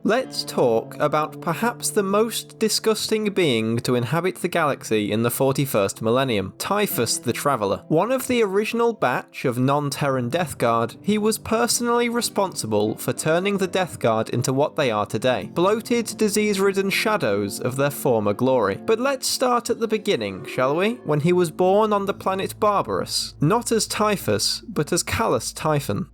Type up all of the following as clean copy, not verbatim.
Let's talk about perhaps the most disgusting being to inhabit the galaxy in the 41st millennium, Typhus the Traveller. One of the original batch of non-Terran Death Guard, he was personally responsible for turning the Death Guard into what they are today, bloated, disease-ridden shadows of their former glory. But let's start at the beginning, shall we? When he was born on the planet Barbarus, not as Typhus, but as Callous Typhon.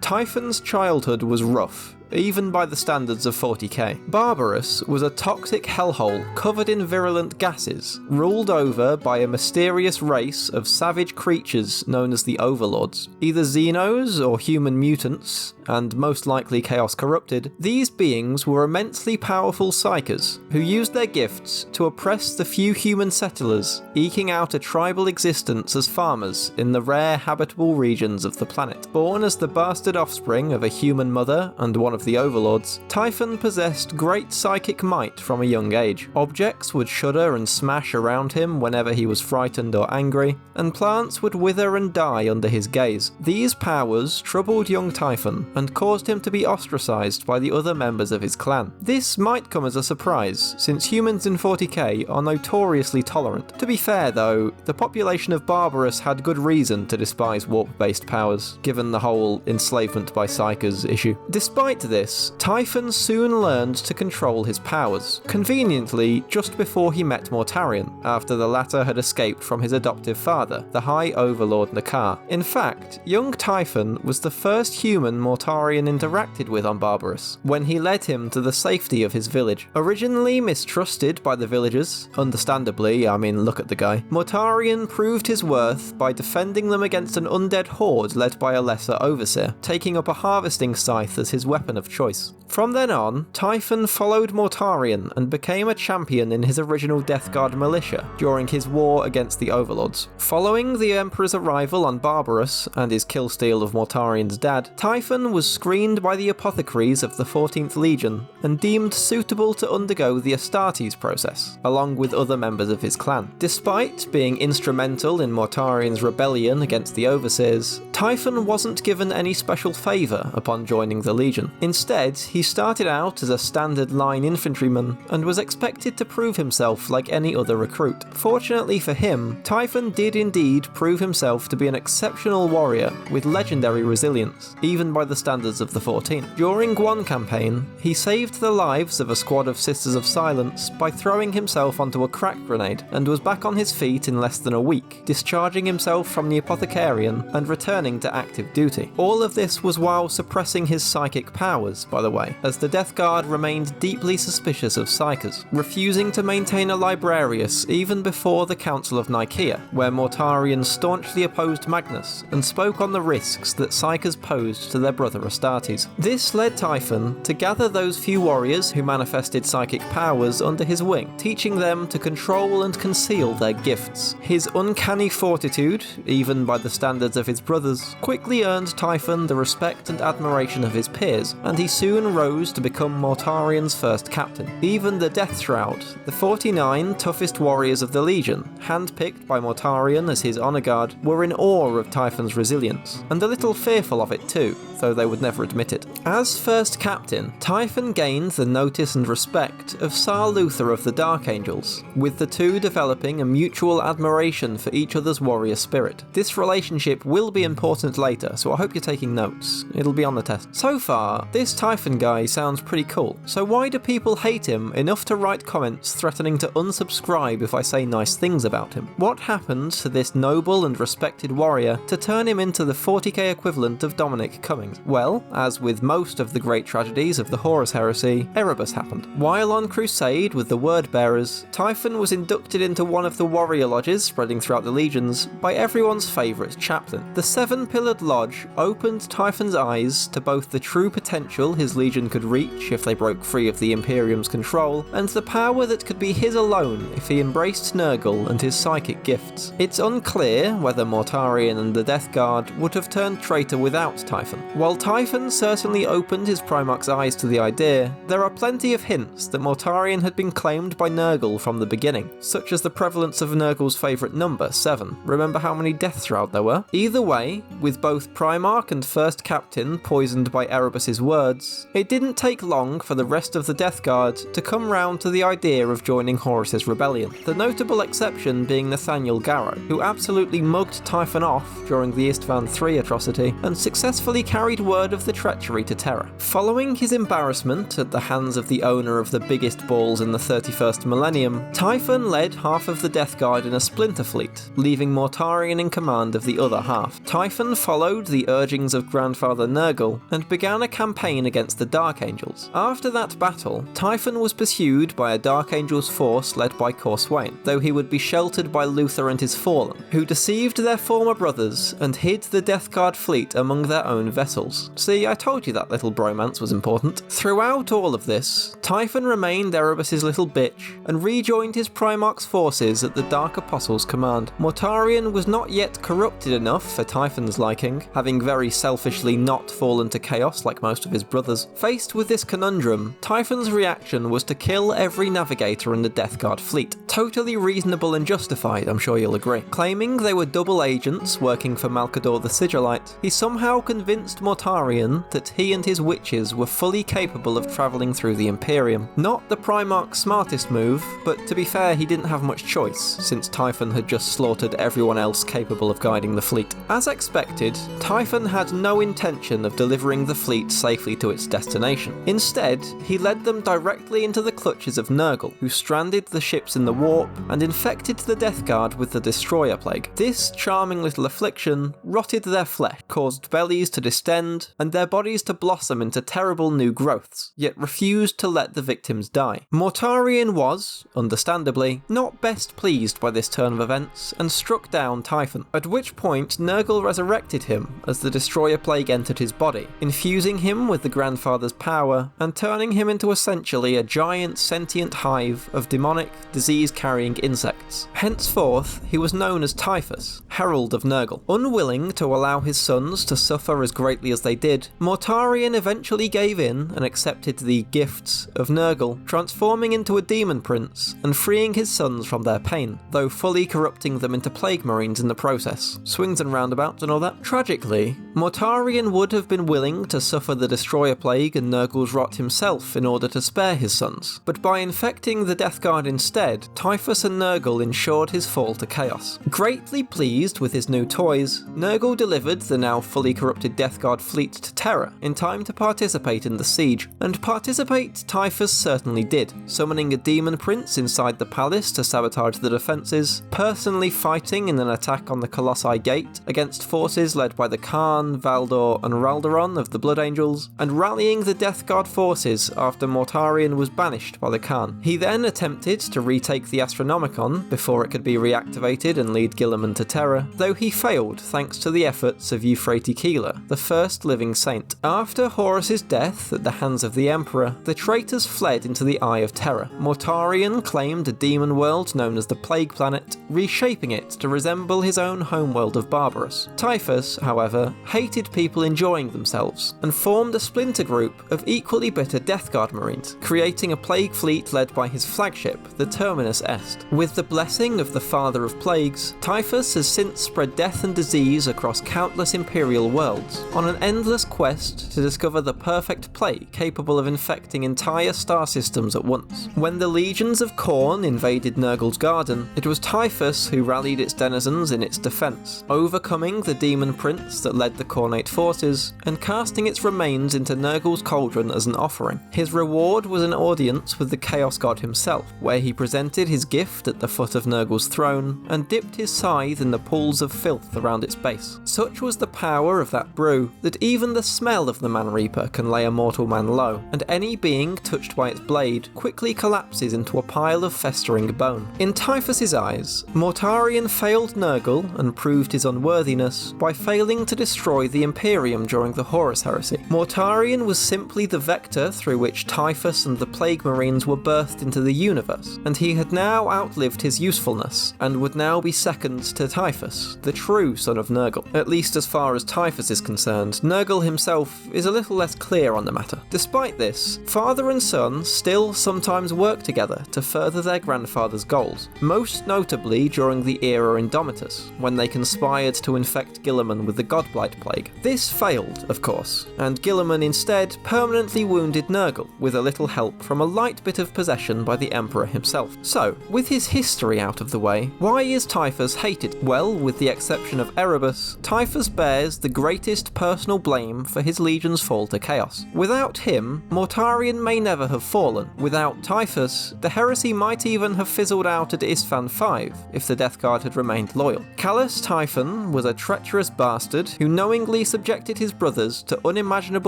Typhon's childhood was rough, even by the standards of 40k. Barbarus was a toxic hellhole covered in virulent gases, ruled over by a mysterious race of savage creatures known as the Overlords. Either Xenos or human mutants, and most likely Chaos Corrupted, these beings were immensely powerful psykers who used their gifts to oppress the few human settlers, eking out a tribal existence as farmers in the rare habitable regions of the planet. Born as the bastard offspring of a human mother and one of the Overlords, Typhon possessed great psychic might from a young age. Objects would shudder and smash around him whenever he was frightened or angry, and plants would wither and die under his gaze. These powers troubled young Typhon and caused him to be ostracized by the other members of his clan. This might come as a surprise, since humans in 40k are notoriously tolerant. To be fair though, the population of Barbarus had good reason to despise warp-based powers, given the whole enslavement by psykers issue. Despite this, Typhon soon learned to control his powers, conveniently just before he met Mortarion, after the latter had escaped from his adoptive father, the High Overlord Nakar. In fact, young Typhon was the first human Mortarion interacted with on Barbarus, when he led him to the safety of his village. Originally mistrusted by the villagers, understandably, I mean look at the guy, Mortarion proved his worth by defending them against an undead horde led by a lesser overseer, taking up a harvesting scythe as his weapon of choice. From then on, Typhon followed Mortarion and became a champion in his original Death Guard militia during his war against the Overlords. Following the Emperor's arrival on Barbarus and his killsteal of Mortarion's dad, Typhon was screened by the apothecaries of the 14th Legion and deemed suitable to undergo the Astartes process, along with other members of his clan. Despite being instrumental in Mortarion's rebellion against the Overseers, Typhon wasn't given any special favour upon joining the Legion. Instead, he started out as a standard line infantryman and was expected to prove himself like any other recruit. Fortunately for him, Typhon did indeed prove himself to be an exceptional warrior with legendary resilience, even by the standards of the 14th. During one campaign, he saved the lives of a squad of Sisters of Silence by throwing himself onto a crack grenade, and was back on his feet in less than a week, discharging himself from the Apothecarian and returning to active duty. All of this was while suppressing his psychic powers, by the way, as the Death Guard remained deeply suspicious of psykers, refusing to maintain a librarius even before the Council of Nicaea, where Mortarion staunchly opposed Magnus and spoke on the risks that psykers posed to their brother Astartes. This led Typhon to gather those few warriors who manifested psychic powers under his wing, teaching them to control and conceal their gifts. His uncanny fortitude, even by the standards of his brothers, quickly earned Typhon the respect and admiration of his peers, and he soon rose to become Mortarion's first captain. Even the Death Shroud, the 49 toughest warriors of the Legion, handpicked by Mortarion as his honour guard, were in awe of Typhon's resilience, and a little fearful of it too, though they would never admit it. As first captain, Typhon gained the notice and respect of Sar Luther of the Dark Angels, with the two developing a mutual admiration for each other's warrior spirit. This relationship will be important later, so I hope you're taking notes. It'll be on the test. So far, this Typhon guy sounds pretty cool, so why do people hate him enough to write comments threatening to unsubscribe if I say nice things about him? What happened to this noble and respected warrior to turn him into the 40k equivalent of Dominic Cummings? Well, as with most of the great tragedies of the Horus Heresy, Erebus happened. While on crusade with the Word Bearers, Typhon was inducted into one of the warrior lodges spreading throughout the legions by everyone's favourite chaplain. The seven-pillared lodge opened Typhon's eyes to both the true potential his legion could reach if they broke free of the Imperium's control, and the power that could be his alone if he embraced Nurgle and his psychic gifts. It's unclear whether Mortarion and the Death Guard would have turned traitor without Typhon. While Typhon certainly opened his primarch's eyes to the idea, there are plenty of hints that Mortarion had been claimed by Nurgle from the beginning, such as the prevalence of Nurgle's favourite number, 7. Remember how many Death Shroud there were? Either way, with both Primarch and First Captain poisoned by Erebus's word words, it didn't take long for the rest of the Death Guard to come round to the idea of joining Horus's rebellion, the notable exception being Nathaniel Garrow, who absolutely mugged Typhon off during the Istvan III atrocity and successfully carried word of the treachery to Terra. Following his embarrassment at the hands of the owner of the biggest balls in the 31st millennium, Typhon led half of the Death Guard in a splinter fleet, leaving Mortarion in command of the other half. Typhon followed the urgings of Grandfather Nurgle and began a campaign against the Dark Angels. After that battle, Typhon was pursued by a Dark Angels force led by Corswain, though he would be sheltered by Luther and his Fallen, who deceived their former brothers and hid the Death Guard fleet among their own vessels. See, I told you that little bromance was important. Throughout all of this, Typhon remained Erebus's little bitch and rejoined his Primarch's forces at the Dark Apostles' command. Mortarion was not yet corrupted enough for Typhon's liking, having very selfishly not fallen to chaos like most of his brothers. Faced with this conundrum, Typhon's reaction was to kill every navigator in the Death Guard fleet. Totally reasonable and justified, I'm sure you'll agree. Claiming they were double agents working for Malcador the Sigillite, he somehow convinced Mortarion that he and his witches were fully capable of travelling through the Imperium. Not the Primarch's smartest move, but to be fair, he didn't have much choice, since Typhon had just slaughtered everyone else capable of guiding the fleet. As expected, Typhon had no intention of delivering the fleet safely to its destination. Instead, he led them directly into the clutches of Nurgle, who stranded the ships in the warp and infected the Death Guard with the Destroyer Plague. This charming little affliction rotted their flesh, caused bellies to distend, and their bodies to blossom into terrible new growths, yet refused to let the victims die. Mortarion was, understandably, not best pleased by this turn of events and struck down Typhon, at which point Nurgle resurrected him as the Destroyer Plague entered his body, infusing him with the Grandfather's power and turning him into essentially a giant sentient hive of demonic, disease-carrying insects. Henceforth, he was known as Typhus, Herald of Nurgle. Unwilling to allow his sons to suffer as greatly as they did, Mortarion eventually gave in and accepted the gifts of Nurgle, transforming into a demon prince and freeing his sons from their pain, though fully corrupting them into plague marines in the process. Swings and roundabouts and all that. Tragically, Mortarion would have been willing to suffer the Destroyer Plague and Nurgle's rot himself in order to spare his sons, but by infecting the Death Guard instead, Typhus and Nurgle ensured his fall to chaos. Greatly pleased with his new toys, Nurgle delivered the now fully corrupted Death Guard fleet to Terra in time to participate in the siege, and participate Typhus certainly did, summoning a demon prince inside the palace to sabotage the defences, personally fighting in an attack on the Colossi Gate against forces led by the Khan, Valdor and Raldoron of the Blood Angels, and rallying the Death Guard forces after Mortarion was banished by the Khan. He then attempted to retake the Astronomicon before it could be reactivated and lead Guilliman to Terra, though he failed thanks to the efforts of Euphrates Keeler, the first living saint. After Horus's death at the hands of the Emperor, the traitors fled into the Eye of Terror. Mortarion claimed a demon world known as the Plague Planet, reshaping it to resemble his own homeworld of Barbarus. Typhus, however, hated people enjoying themselves, and formed a splinter group of equally bitter Death Guard Marines, creating a plague fleet led by his flagship, the Terminus Est. With the blessing of the Father of Plagues, Typhus has since spread death and disease across countless Imperial worlds, on an endless quest to discover the perfect plague capable of infecting entire star systems at once. When the legions of Khorne invaded Nurgle's garden, it was Typhus who rallied its denizens in its defence, overcoming the demon prince that led the Khornate forces, and casting its remains into Nurgle's cauldron as an offering. His reward was an audience with the Chaos God himself, where he presented his gift at the foot of Nurgle's throne, and dipped his scythe in the pools of filth around its base. Such was the power of that brew, that even the smell of the Man Reaper can lay a mortal man low, and any being touched by its blade quickly collapses into a pile of festering bone. In Typhus's eyes, Mortarion failed Nurgle and proved his unworthiness by failing to destroy the Imperium during the Horus Heresy. Mortarion was simply the vector through which Typhus and the Plague Marines were birthed into the universe, and he had now outlived his usefulness, and would now be second to Typhus, the true son of Nurgle. At least as far as Typhus is concerned, Nurgle himself is a little less clear on the matter. Despite this, father and son still sometimes work together to further their grandfather's goals, most notably during the era Indomitus, when they conspired to infect Guilliman with the Godblight Plague. This failed, of course, and Guilliman Guilliman instead permanently wounded Nurgle, with a little help from a light bit of possession by the Emperor himself. So, with his history out of the way, why is Typhus hated? Well, with the exception of Erebus, Typhus bears the greatest personal blame for his legion's fall to chaos. Without him, Mortarion may never have fallen. Without Typhus, the heresy might even have fizzled out at Isstvan V if the Death Guard had remained loyal. Callus Typhon was a treacherous bastard who knowingly subjected his brothers to unimaginable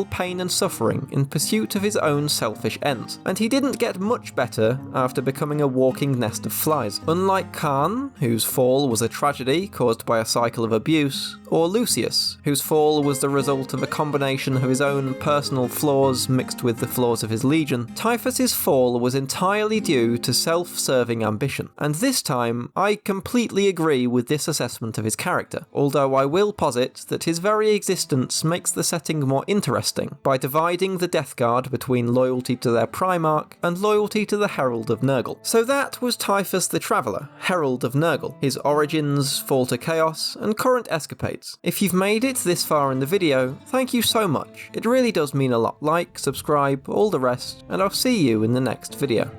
pain and suffering in pursuit of his own selfish ends, and he didn't get much better after becoming a walking nest of flies. Unlike Khan, whose fall was a tragedy caused by a cycle of abuse, or Lucius, whose fall was the result of a combination of his own personal flaws mixed with the flaws of his legion, Typhus's fall was entirely due to self-serving ambition. And this time, I completely agree with this assessment of his character, although I will posit that his very existence makes the setting more interesting by dividing the Death Guard between loyalty to their Primarch and loyalty to the Herald of Nurgle. So that was Typhus the Traveller, Herald of Nurgle, his origins, fall to chaos, and current escapades. If you've made it this far in the video, thank you so much. It really does mean a lot. Like, subscribe, all the rest, and I'll see you in the next video.